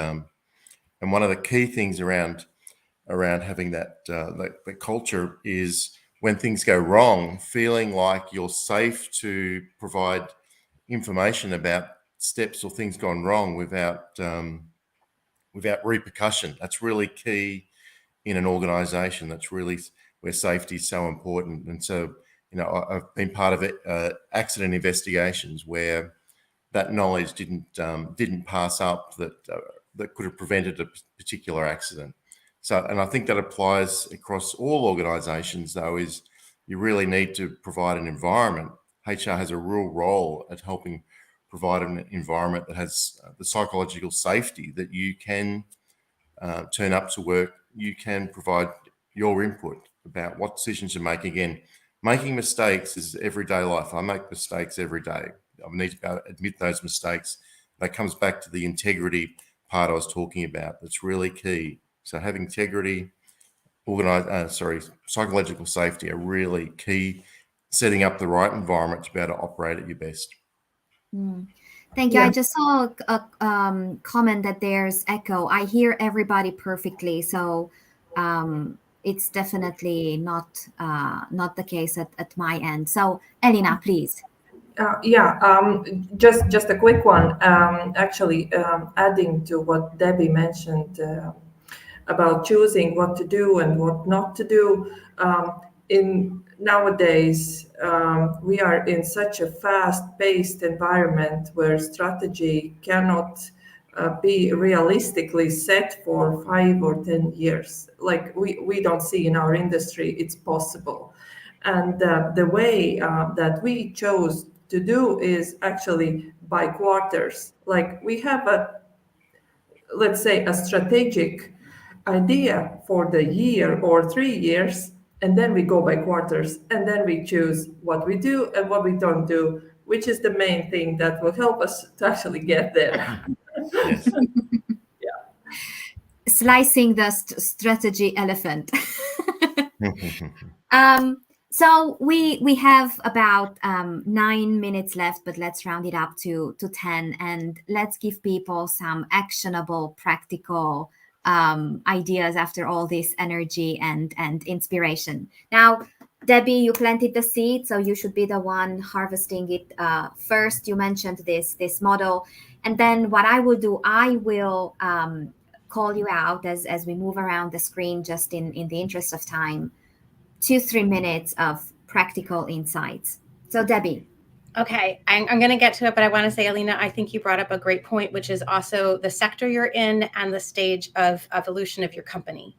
one of the key things around having that culture is when things go wrong, feeling like you're safe to provide information about steps or things gone wrong without repercussion. That's really key in an organization. That's really where safety is so important. And so, I've been part of accident investigations where that knowledge didn't pass up that could have prevented a particular accident. So, and I think that applies across all organizations, though, is you really need to provide an environment. HR has a real role at helping provide an environment that has the psychological safety that you can turn up to work, you can provide your input about what decisions you make. Again, making mistakes is everyday life. I make mistakes every day. I need to admit those mistakes. That comes back to the integrity part I was talking about. That's really key. So having integrity, psychological safety are really key. Setting up the right environment to be able to operate at your best. Thank you. Yeah. I just saw a comment that there's echo. I hear everybody perfectly, so it's definitely not the case at my end. So, Elina, please. Just a quick one. Actually, adding to what Debbie mentioned about choosing what to do and what not to do. In nowadays, we are in such a fast-paced environment where strategy cannot be realistically set for 5 or 10 years. Like we don't see in our industry it's possible. And the way that we chose to do is actually by quarters. Like we have let's say a strategic idea for the year or 3 years, and then we go by quarters, and then we choose what we do and what we don't do, which is the main thing that will help us to actually get there. Yes. Slicing the strategy elephant. So we have about 9 minutes left, but let's round it up to 10, and let's give people some actionable, practical ideas after all this energy and inspiration. Now, Debbie, you planted the seed, so you should be the one harvesting it first. You mentioned this model, and then what I will do, I will call you out as we move around the screen, just in the interest of time. 2-3 minutes of practical insights. So Debbie. Okay, I'm going to get to it, but I want to say, Elina, I think you brought up a great point, which is also the sector you're in and the stage of evolution of your company,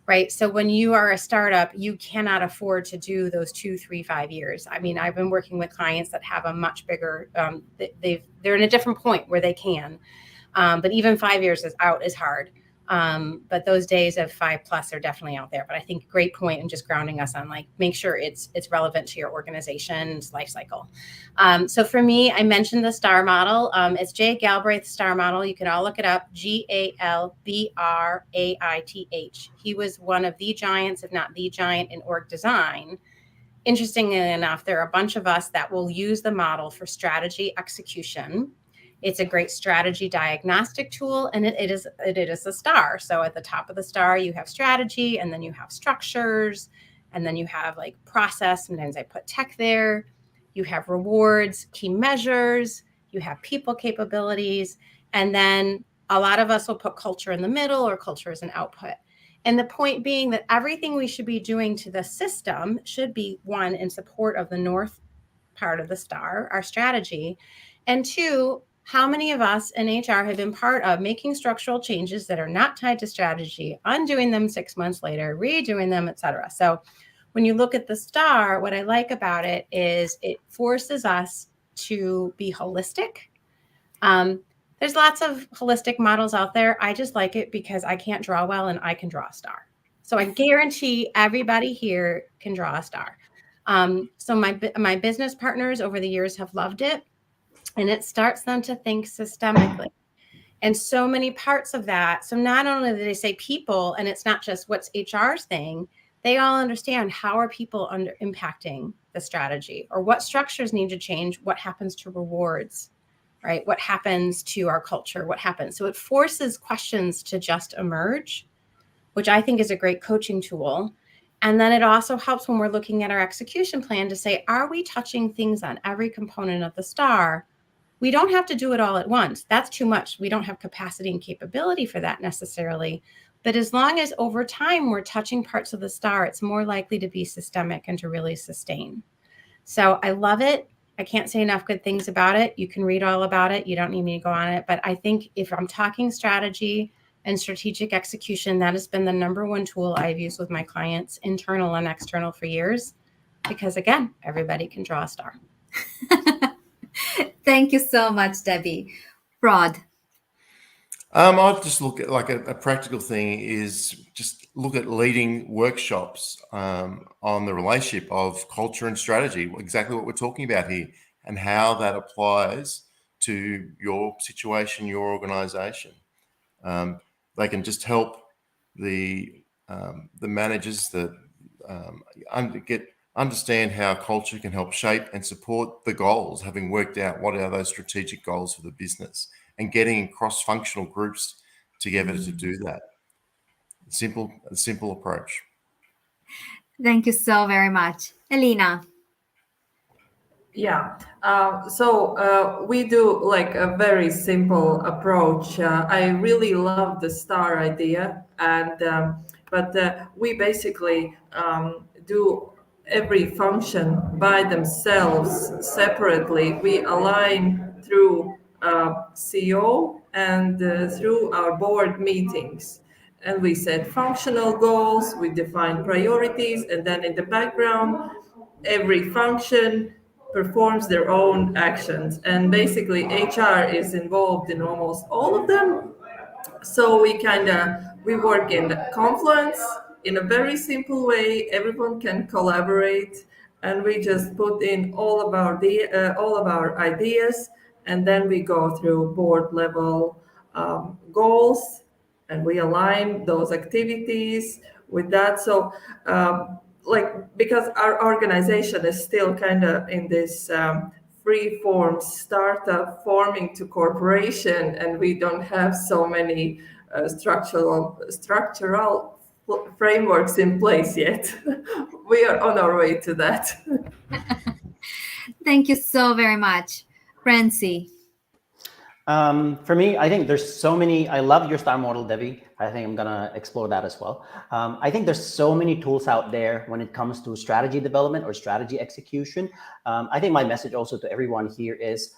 right? So when you are a startup, you cannot afford to do those 2, 3, 5 years. I mean, I've been working with clients that have a much bigger, they're in a different point where they can, but even 5 years is hard. But those days of 5+ are definitely out there. But I think great point in just grounding us on make sure it's relevant to your organization's life cycle. So for me, I mentioned the STAR model. It's Jay Galbraith's STAR model. You can all look it up. GALBRAITH. He was one of the giants, if not the giant, in org design. Interestingly enough, there are a bunch of us that will use the model for strategy execution. It's a great strategy diagnostic tool, and it is a STAR. So at the top of the STAR, you have strategy, and then you have structures, and then you have process. Sometimes I put tech there. You have rewards, key measures. You have people capabilities, and then a lot of us will put culture in the middle, or culture as an output. And the point being that everything we should be doing to the system should be, 1, in support of the north part of the STAR, our strategy, and 2, how many of us in HR have been part of making structural changes that are not tied to strategy, undoing them 6 months later, redoing them, et cetera? So when you look at the STAR, what I like about it is it forces us to be holistic. There's lots of holistic models out there. I just like it because I can't draw well and I can draw a star. So I guarantee everybody here can draw a star. So my business partners over the years have loved it. And it starts them to think systemically. And so many parts of that. So not only do they say people, and it's not just what's HR's thing, they all understand how are people impacting the strategy, or what structures need to change, what happens to rewards, right? What happens to our culture, what happens? So it forces questions to just emerge, which I think is a great coaching tool. And then it also helps when we're looking at our execution plan to say, are we touching things on every component of the STAR? We don't have to do it all at once. That's too much. We don't have capacity and capability for that necessarily. But as long as over time we're touching parts of the STAR, it's more likely to be systemic and to really sustain. So I love it. I can't say enough good things about it. You can read all about it. You don't need me to go on it. But I think if I'm talking strategy and strategic execution, that has been the number one tool I've used with my clients, internal and external, for years. Because again, everybody can draw a STAR. Thank you so much, Debbie. Rod. I'd just look at like a practical thing is just look at leading workshops on the relationship of culture and strategy, exactly what we're talking about here, and how that applies to your situation, your organization. They can just help the managers that understand how culture can help shape and support the goals, having worked out what are those strategic goals for the business, and getting cross-functional groups together to do that. A simple approach. Thank you so very much. Elena. Yeah, so we do like a very simple approach. I really love the STAR idea, and but we basically do every function by themselves separately. We align through CO and through our board meetings. And we set functional goals, we define priorities, and then in the background, every function performs their own actions. And basically, HR is involved in almost all of them. So we work in Confluence in a very simple way. Everyone can collaborate, and we just put in all of our ideas, and then we go through board level goals, and we align those activities with that. So because our organization is still kind of in this free form startup forming to corporation, and we don't have so many structural frameworks in place yet. We are on our way to that. Thank you so very much. Francie. For me, I think there's so many. I love your STAR model, Debbie. I think I'm gonna explore that as well. I think there's so many tools out there when it comes to strategy development or strategy execution. I think my message also to everyone here is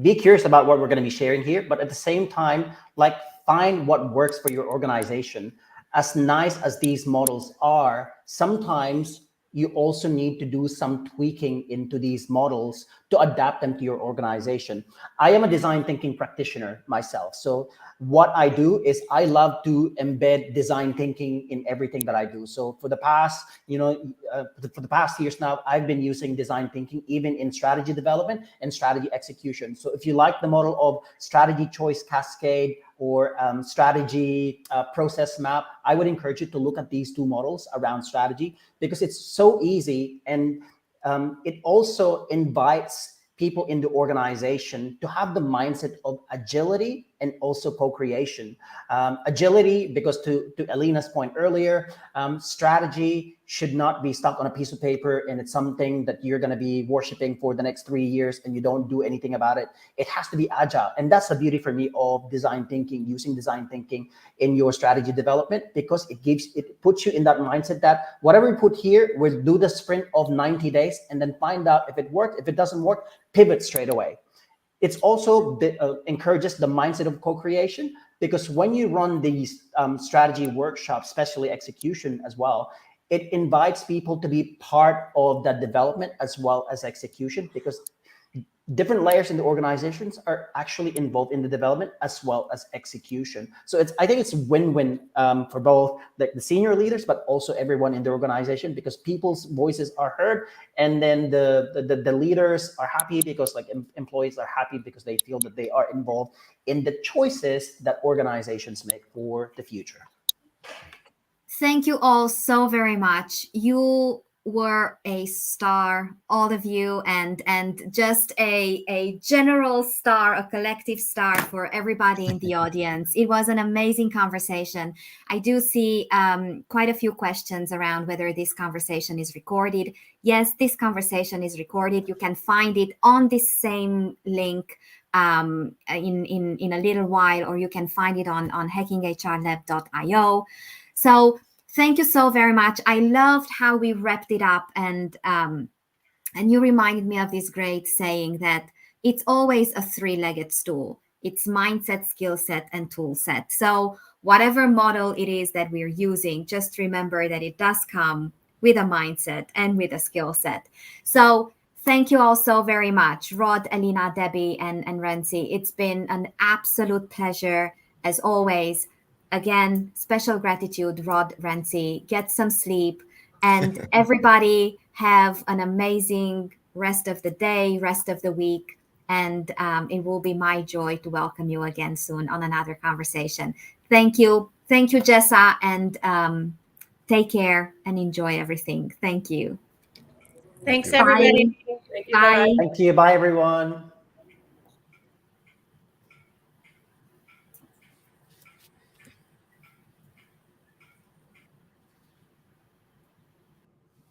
be curious about what we're going to be sharing here, but at the same time, like, find what works for your organization. As nice as these models are, sometimes you also need to do some tweaking into these models to adapt them to your organization. I am a design thinking practitioner myself. So what I do is I love to embed design thinking in everything that I do. So for the past, for the past years now, I've been using design thinking even in strategy development and strategy execution. So if you like the model of strategy choice cascade or strategy process map, I would encourage you to look at these two models around strategy, because it's so easy, and it also invites people in the organization to have the mindset of agility and also co-creation. Agility, because to Elena's point earlier, strategy should not be stuck on a piece of paper and it's something that you're going to be worshiping for the next 3 years and you don't do anything about it. It has to be agile. And that's the beauty for me of design thinking, using design thinking in your strategy development, because it puts you in that mindset that whatever we put here, we'll do the sprint of 90 days and then find out if it worked. If it doesn't work, pivot straight away. It's also encourages the mindset of co-creation, because when you run these strategy workshops, especially execution as well, it invites people to be part of that development as well as execution, because different layers in the organizations are actually involved in the development as well as execution. So I think it's win-win for both the senior leaders, but also everyone in the organization, because people's voices are heard, and then the leaders are happy because employees are happy because they feel that they are involved in the choices that organizations make for the future. Thank you all so very much. You were a star, all of you, and just a general star, a collective star for everybody in the audience. It was an amazing conversation. I do see quite a few questions around whether this conversation is recorded. Yes, this conversation is recorded. You can find it on this same link in a little while, or you can find it on hackinghrlab.io. So thank you so very much. I loved how we wrapped it up, and you reminded me of this great saying that it's always a three-legged stool. It's mindset, skill set, and tool set. So whatever model it is that we're using, just remember that it does come with a mindset and with a skill set. So thank you all so very much, Rod, Alina, Debbie, and Renzi. It's been an absolute pleasure as always. Again, special gratitude, Rod, Renzi. Get some sleep, and everybody have an amazing rest of the day, rest of the week. And it will be my joy to welcome you again soon on another conversation. Thank you. Thank you, Jessa, and take care and enjoy everything. Thank you. Thanks, you. everybody. Thank you. Bye. Thank you. Bye, everyone.